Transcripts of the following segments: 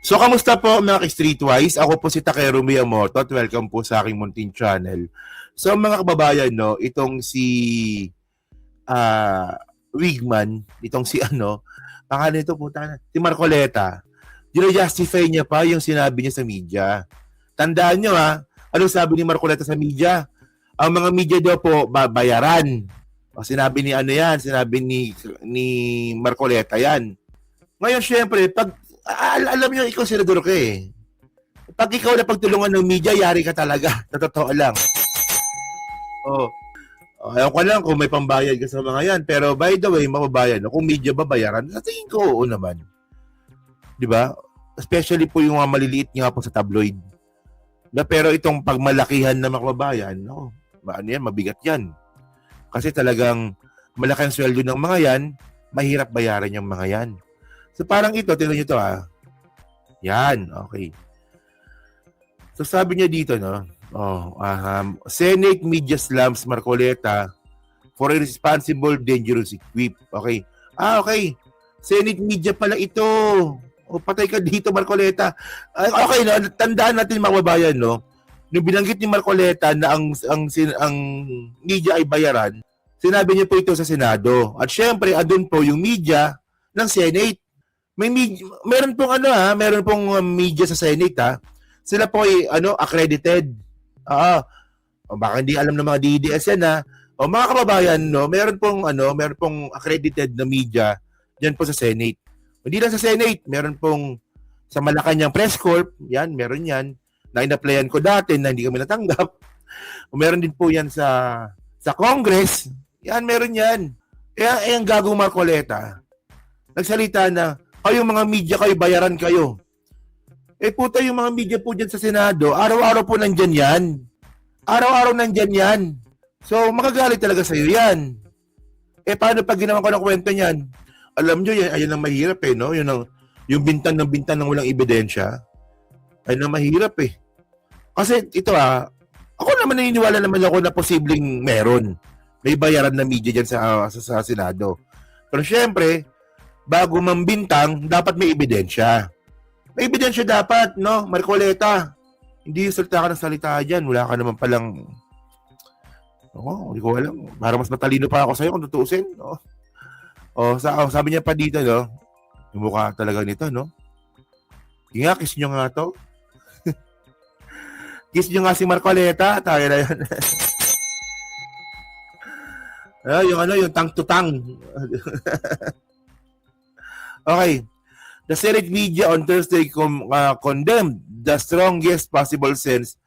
So, kamusta po mga ka-Streetwise? Ako po si Takeru Miyamoto at welcome po sa aking munting channel. So, mga kababayan, no, itong si Wigman, itong si pangalan nito po, si Marcoleta, justify niya pa yung sinabi niya sa media. Tandaan niyo anong sabi ni Marcoleta sa media? Ang mga media daw po babayaran. O sinabi ni sinabi ni Marcoleta yan. Ngayon, syempre, pag alam niyo, ikaw senador ka eh. Pag ikaw na pagtulungan ng media, yari ka talaga. Sa totoo lang. Oh. Ayaw ko lang kung may pambayad ka sa mga yan. Pero by the way, mababayad. Kung media babayaran, sa tingin ko, oo naman. Di ba? Especially po yung mga maliliit nga po sa tabloid. Pero itong pagmalakihan na makababayan, mabigat yan. Kasi talagang malaki ang sweldo ng mga yan, mahirap bayaran yung mga yan. So parang ito, tingnan nyo ito Yan, okay. So sabi niya dito, Senate media slams Marcoleta for irresponsible, dangerous equip. Okay. Okay. Senate media pala ito. O patay ka dito, Marcoleta. Okay, tandaan natin mga kababayan, nung binanggit ni Marcoleta na ang media ay bayaran, sinabi niya po ito sa Senado. At syempre, andun po yung media ng Senate. Meron pong media sa Senate Sila po ay accredited. Baka hindi alam ng mga DDS yan O mga kababayan, meron pong accredited na media diyan po sa Senate. Hindi lang sa Senate, meron pong sa Malacanang Press Corp, yan, meron yan. Na in-applyan ko dati na hindi kami natanggap. Meron din po yan sa Congress. Yan, meron yan. Ang gagong Marcoleta. Nagsalita na, yung mga media kayo, bayaran kayo. Puta, yung mga media po dyan sa Senado, araw-araw po nandyan yan. Araw-araw nandyan yan. So, makagalit talaga sa'yo yan. Paano pag ginawa ko ng kwento niyan? Alam nyo, ayan ang mahirap yung bintan ng walang ebidensya. Ayun ang mahirap Kasi ito ako naman naniniwala naman ako na posibleng meron. May bayaran na media dyan sa Senado. Pero syempre, bago mambintang, dapat may ebidensya. May ebidensya dapat, Marcoleta. Hindi yung salita ka ng salita dyan. Wala ka naman palang, hindi ko alam. Para mas matalino pa ako sa'yo kung tutuusin, sabi niya pa dito, yung mukha talaga nito, kiss nyo nga to. Kiss nyo nga si Marcoleta. Tayo na yan. Yung tang to tang. Okay. The Senate media on Thursday condemned the strongest possible sense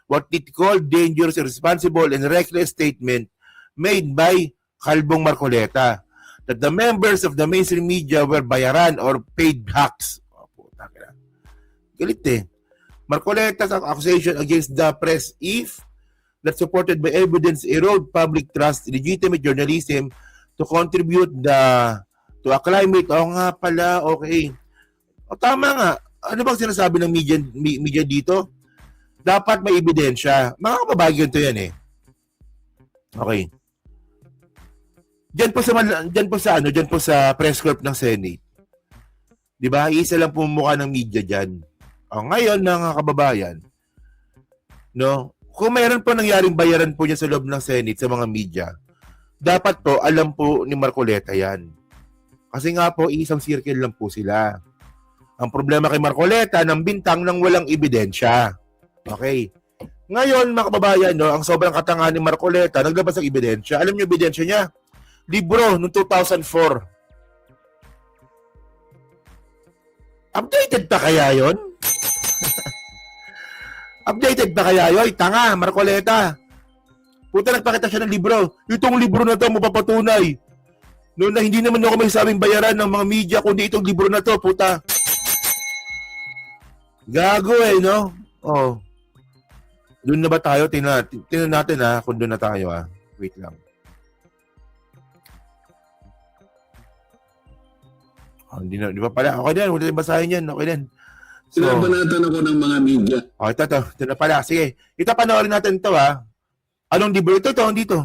what it called dangerous, irresponsible, and reckless statement made by Kalbong Marcoleta that the members of the mainstream media were bayaran or paid hacks. Galit Marcoleta's accusation against the press if that supported by evidence erode public trust, legitimate journalism to contribute to a climate. Nga pala, okay. Tama nga. Ano bang sinasabi ng media dito? Dapat may ebidensya. Mga kababayan to yan Okay. Diyan po sa press corp ng Senate. 'Di ba? Isa lang po mukha ng media diyan. Ngayon mga kababayan, kung mayroon po nangyaring bayaran po niya sa loob ng Senate sa mga media, dapat po alam po ni Marcoleta yan. Kasi nga po, isang circle lang po sila. Ang problema kay Marcoleta, ng bintang ng walang ebidensya. Okay. Ngayon, mga kababayan, ang sobrang katangahan ni Marcoleta, naglabas ng ebidensya. Alam niyo ebidensya niya? Libro, noong 2004. Updated pa kaya yon? Updated pa kaya yun? Tanga, Marcoleta. Puta, nagpakita siya ng libro. Itong libro na to, mapapatunay. Noon na hindi naman ako may sabing bayaran ng mga media, kundi itong libro na to, puta. Gago Doon na ba tayo? Tingnan natin kung doon na tayo Wait lang. Di ba pala? Okay din, huwag natin basahin yan. Okay din. So, sinabanatan ako ng mga media. Ito na pala. Sige, ito panoorin natin ito Anong libro ito? Ito, dito.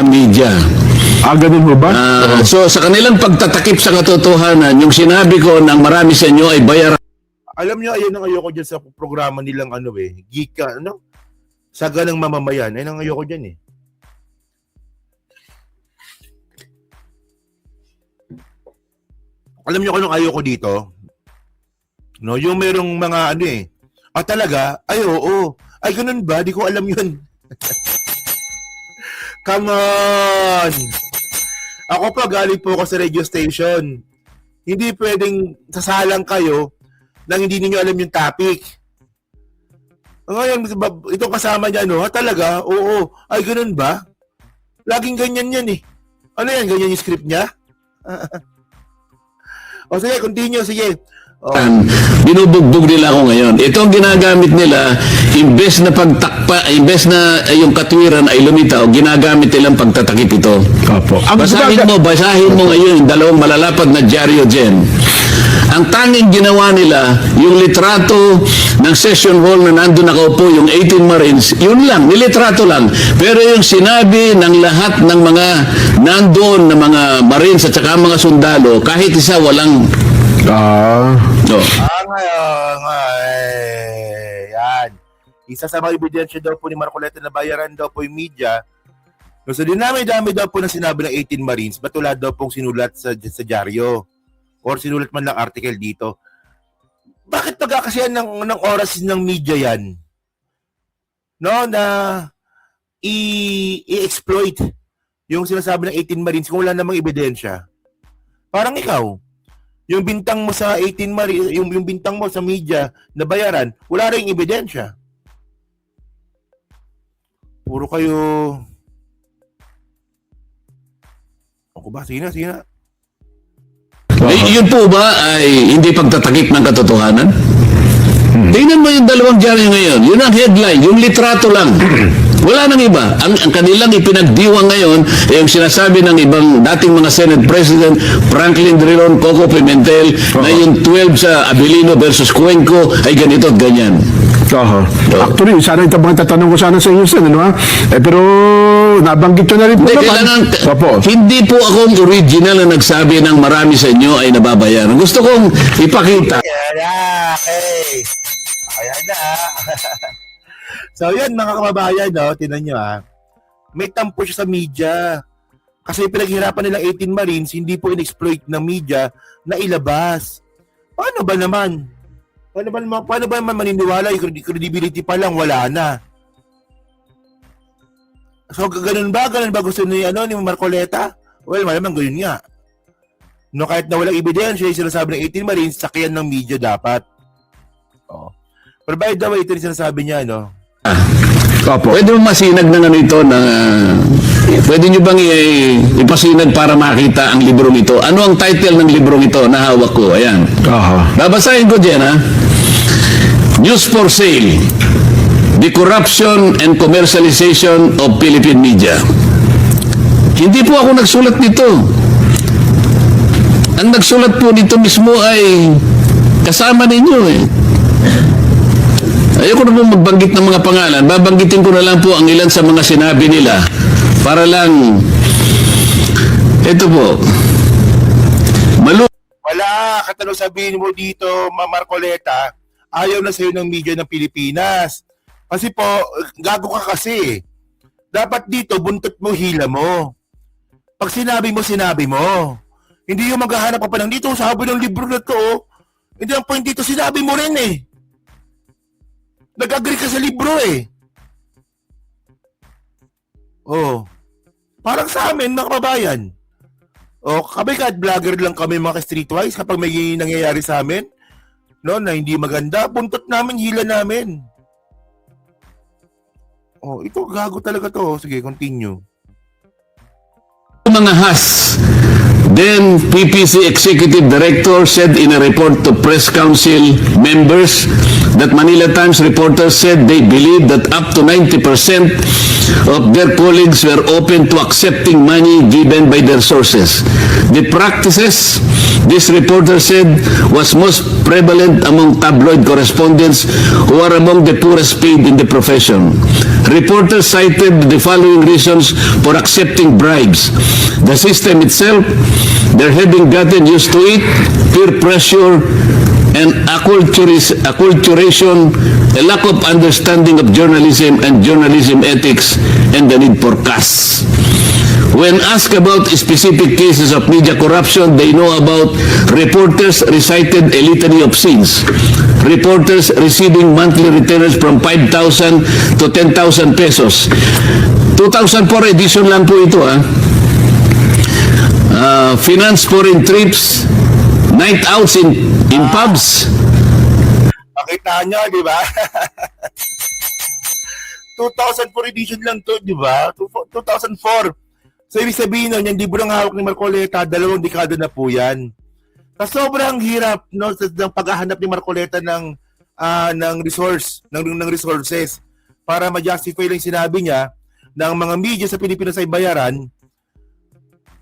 Media Ganun mo ba? So sa kanilang pagtatakip sa katotohanan, yung sinabi ko ng marami sa inyo ay bayaran Alam nyo, ayun ang ayoko dyan sa programa nilang Gika, Saga ng mamamayan. Ayun ang ayoko dyan eh. Alam nyo kung anong ayoko dito? No, yung merong mga talaga? Ay, oo. Ay, ganun ba? Di ko alam yun. Come on! Ako pa, galing po ako sa radio station. Hindi pwedeng sasalang kayo nang hindi niyo alam yung topic. Ngayon, itong kasama niya, talaga? Oo. Ay, ganun ba? Laging ganyan yan eh. Ano yan? Ganyan yung script niya? O sige, continue. Sige. binubugbog nila ako ngayon. Ito ang ginagamit nila, imbes na pagtakpa, imbes na yung katwiran ay lumitaw, ginagamit nilang pagtatakip ito. Opo. Basahin mo ngayon yung dalawang malalapad na dyaryo dyan. Ang tanging ginawa nila, yung litrato ng session hall na nandun nakaupo, yung 18 Marines, yun lang, nilitrato lang. Pero yung sinabi ng lahat ng mga nandoon na mga Marines at saka mga sundalo, kahit isa walang... Ngayon, yan. Isa sa mga ebidensya daw po ni Marcoleta na bayaran daw po yung media. So, dinami-dami daw po na sinabi ng 18 Marines, ba't wala daw pong sinulat sa dyaryo? Or sinulat man lang article dito. Bakit pagkakasiyan ng oras ng media yan? No, na i-exploit yung sinasabi ng 18 Marines kung wala namang ebidensya. Parang ikaw, yung bintang mo sa 18 Marines, yung bintang mo sa media na bayaran, wala ring ebidensya. Puro kayo... Ako ba? Sige na. Yun po ba ay hindi pagtatakip ng katotohanan? Tingnan mo yung dalawang dyaryo ngayon. Yun ang headline. Yung litrato lang. Wala nang iba. Ang kanilang ipinagdiwang ngayon ay yung sinasabi ng ibang dating mga Senate President, Franklin Drilon, Coco Pimentel, na yung 12 sa Abilino versus Cuenco ay ganito at ganyan. Actually, sana ito mga tatanong ko sana sa inyo, Sen, pero nabanggit ko na rin po naman. Hindi po akong original na nagsabi ng marami sa inyo ay nababayaran. Gusto kong ipakita. Okay. Ayan na. So, yan mga kababayan, tinan nyo may tampo siya sa media. Kasi pinaghirapan nilang 18 Marines, hindi po in-exploit ng media na ilabas. Paano ba naman maniniwala? Yung credibility pa lang, wala na. So, ganun ba gusto ni Marcoleta? Well, malamang ganun nga. No, kahit na walang ebidensya, yung sinasabi ng 18 Marines, sakyan ng media dapat. Pero by the way, ito yung sinasabi niya, Pwede mo masinag ng ito na pwede nyo bang ipasinag para makita ang librong ito? Ano ang title ng librong ito na hawak ko? Ayan. Babasahin ko dyan, News for Sale. The Corruption and Commercialization of Philippine Media. Hindi po ako nagsulat nito. Ang nagsulat po nito mismo ay kasama ninyo Ayoko na po magbanggit ng mga pangalan. Babanggitin ko na lang po ang ilan sa mga sinabi nila. Para lang, ito po. Wala, katanong sabihin mo dito, Marcoleta, ayaw na sa'yo ng media ng Pilipinas. Kasi po, gago ka kasi. Dapat dito, buntot mo, hila mo. Pag sinabi mo. Hindi yung maghahanap ka pa ng dito, sabi ng libro na to. Hindi ang point dito, sinabi mo rin Nag-agree ka sa libro Parang sa amin, mga kababayan. Kami kahit vlogger lang kami mga streetwise kapag may nangyayari sa amin, na hindi maganda, buntot namin, hila namin. Ito, gago talaga to. Sige, continue. Mga has. Then, PPC Executive Director said in a report to Press Council members that Manila Times reporters said they believe that up to 90% of their colleagues were open to accepting money given by their sources. The practices, this reporter said, was most prevalent among tabloid correspondents who are among the poorest paid in the profession. Reporters cited the following reasons for accepting bribes: the system itself, their having gotten used to it, peer pressure, and acculturation, a lack of understanding of journalism and journalism ethics, and the need for caste. When asked about specific cases of media corruption, they know about. Reporters recited a litany of sins. Reporters receiving monthly retainers from 5,000 to 10,000 pesos. 2004 edition lang po ito, finance foreign trips, night outs in pubs. Makita nyo, di ba? 2004 edition lang to, di ba? 2004. So, ibig sabihin nun, yung libro ng hawak ni Marcoleta, 2 dekada na po yan. Sa sobrang hirap, no, ng paghahanap ni Marcoleta ng resources para ma-justify lang sinabi niya ng mga media sa Pilipinas ay bayaran,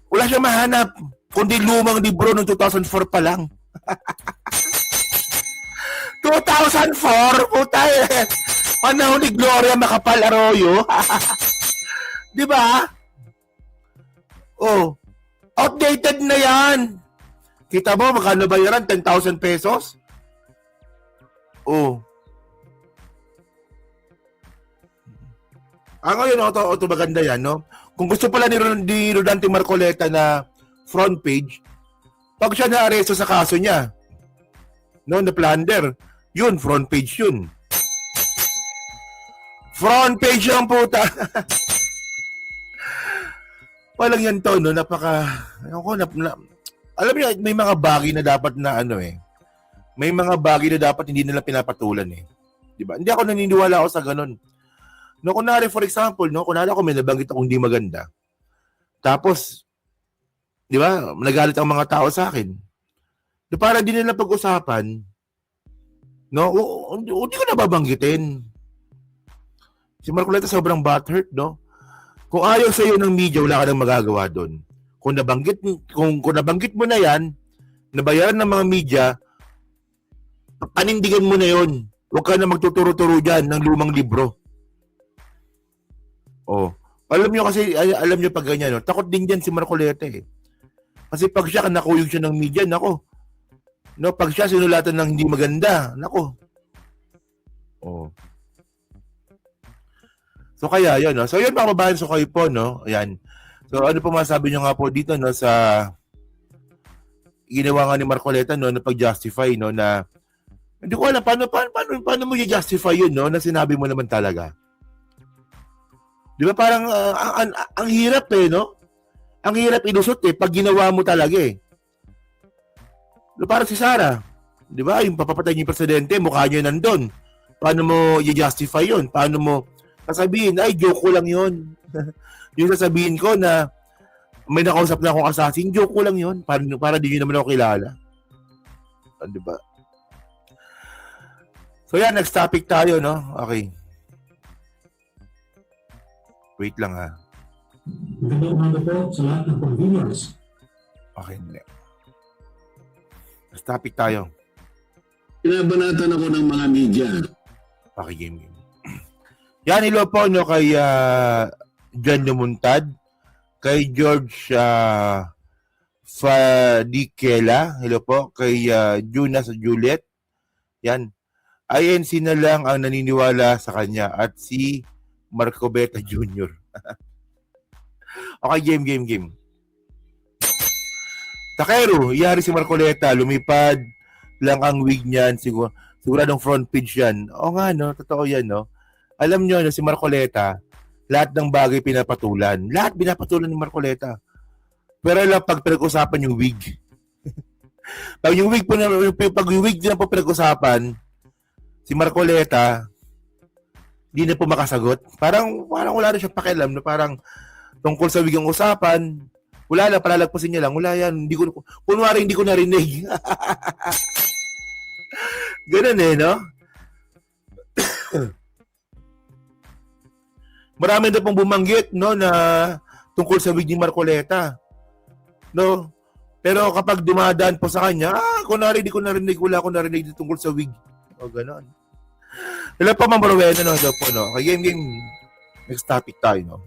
wala siyang mahanap, kundi lumang libro noong 2004 pa lang. 2004? Puta eh. Panahon ni Gloria Macapagal Arroyo. Di ba? Oh, outdated na yan. Kita mo, magkano bayaran? 10,000 pesos? Oh. Ngayon, ito maganda yan, no? Kung gusto pala ni Rodante Marcoleta na front page, pag siya na-aresto sa kaso niya, no, na plunder, yun, front page yun. Front page lang puta. Walang yan to, no? Alam niyo, may mga bagay na dapat na may mga bagay na dapat hindi nila pinapatulan eh. Diba? Hindi ako naniniwala sa ganun. No, kunwari, for example, no, kunwari ako may nabanggit akong hindi maganda. Tapos, di ba, nagalit ang mga tao sa akin. Di para hindi nila pag-usapan, no, hindi ko nababanggitin. Si Marcoleta sobrang butthurt, no? Kung ayaw sa iyo ng media, wala ka nang magagawa doon. Kung nabanggit mo na yan, nabayaran ng mga media, panindigan mo na yon. Huwag ka na magtuturo-turo dyan ng lumang libro. Oh, alam nyo pag ganyan, no? Takot din dyan si Marcoleta eh. Kasi pag siya, nakuyog siya ng media, nako. No, pag siya sinulatan ng hindi maganda, nako. Oh. So kaya yun, no? So yun mga kababayan, so kayo po, no? Ayan. So ano po masabi nyo nga po dito, no, sa ginawa nga ni Marcoleta, no, na pag-justify, no, na hindi ko alam paano mo i-justify yun, no, na sinabi mo naman talaga. Di ba parang ang hirap eh, no? Ang hirap ilusot eh pag ginawa mo talaga eh. No, parang si Sara, di ba, yung papapatay niya yung presidente, mukha niya nandun. Paano mo i-justify yun? Paano mo sasabihin, ay, joke ko lang yun. Yung sasabihin ko na may nakausap na akong assassin, joke ko lang yun. Para di nyo naman ako kilala. Diba? So yan, next topic tayo, no? Okay. Wait lang ha. Magandang umaga po sa lahat ng conveners. Okay, next topic tayo. Pinabanatan ako ng mga media. Okay, game. Yan, hello po, no, kay John Lumuntad, kay George Fadikela, hello po, kay Jonas Juliet, yan, INC na lang ang naniniwala sa kanya at si Marco Beta Jr. Okay, game. Takero, iyari si Marcoleta, lumipad lang ang wig niyan, siguradong front page yan. Oo nga, no, totoo yan, no. Alam nyo, no, si Marcoleta, lahat ng bagay pinapatulan. Lahat pinapatulan ni Marcoleta. Pero lang pag pinag-usapan yung wig. pag yung wig na po pinag-usapan, si Marcoleta, di na po makasagot. Parang wala na siyang pakialam. No? Parang tungkol sa wig ang usapan, wala na, palalagpasin niya lang. Wala yan. Kunwari hindi ko narinig. Ganun eh, no? Marami na pong bumanggit, no, na tungkol sa wig ni Marcoleta. No? Pero kapag dumadaan po sa kanya, kunwari di ko narinig, wala ko narinig tungkol sa wig. O gano'n. Wala pa, Ma'am Rowena, no? Okay, game. Next topic tayo, no?